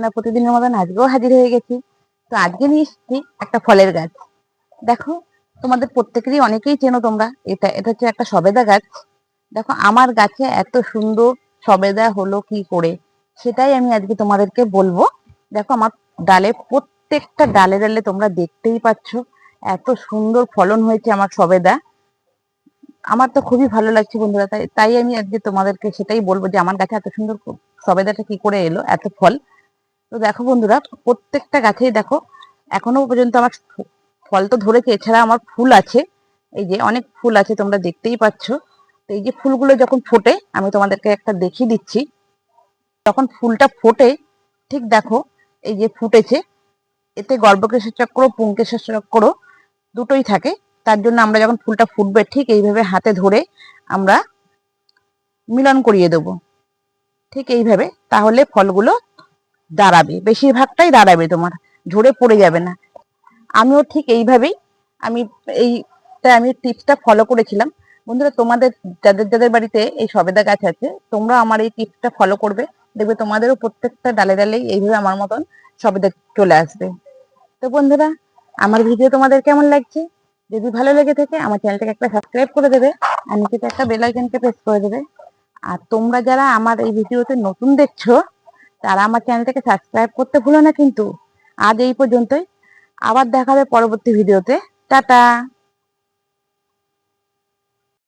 না প্রতিদিনের মতন আজকেও হাজির হয়ে গেছি। তো আজকে নিয়ে এসেছি একটা ফলের গাছ। দেখো, তোমাদের প্রত্যেকেরই অনেকেই চেনো তোমরা, এটা এটা হচ্ছে একটা সবেদা গাছ। দেখো আমার গাছে এত সুন্দর সবেদা হলো কি করে, সেটাই আমি আজকে তোমাদেরকে বলবো। দেখো আমার ডালে, প্রত্যেকটা ডালে ডালে তোমরা দেখতেই পাচ্ছ এত সুন্দর ফলন হয়েছে আমার সবেদা। আমার তো খুবই ভালো লাগছে বন্ধুরা, তাই তাই আমি আজকে তোমাদেরকে সেটাই বলবো যে আমার গাছে এত সুন্দর সবেদাটা কি করে এলো, এত ফল। তো দেখো বন্ধুরা, প্রত্যেকটা গাছেই দেখো এখনো পর্যন্ত আমার ফল তো ধরেছে, এছাড়া আমার ফুল আছে। এই যে অনেক ফুল আছে, তোমরা দেখতেই পাচ্ছ। তো এই যে ফুলগুলো যখন ফোটে, আমি তোমাদেরকে একটা দেখিয়ে দিচ্ছি। যখন ফুলটা ফোটে, ঠিক দেখো এই যে ফুটেছে, এতে গর্ভকেশর চক্র, পুংকেশর চক্র দুটোই থাকে। তার জন্য আমরা যখন ফুলটা ফুটবে ঠিক এইভাবে হাতে ধরে আমরা মিলন করিয়ে দেবো, ঠিক এইভাবে। তাহলে ফলগুলো দাঁড়াবে, বেশিরভাগটাই দাঁড়াবে, তোমার ঝরে পড়ে যাবে না। আমিও ঠিক এইভাবেই আমি আমি টিপসটা ফলো করেছিলাম। বন্ধুরা, তোমাদের যাদের যাদের বাড়িতে এই সবেদা গাছ আছে, তোমরা আমার এই টিপসটা ফলো করবে, দেখবে তোমাদেরও প্রত্যেকটা ডালে ডালেই এইভাবে আমার মতন সবেদা চলে আসবে। তো বন্ধুরা, আমার ভিডিও তোমাদের কেমন লাগছে? যদি ভালো লেগে থাকে আমার চ্যানেলটাকে একটা সাবস্ক্রাইব করে দেবে, আর নিচে একটা বেল আইকনকে প্রেস করে দেবে। আর তোমরা যারা আমার এই ভিডিওতে নতুন দেখছো, তারা আমার চ্যানেলটাকে সাবস্ক্রাইব করতে ভুলো না কিন্তু। আজ এই পর্যন্তই, আবার দেখা হবে পরবর্তী ভিডিওতে। টাটা।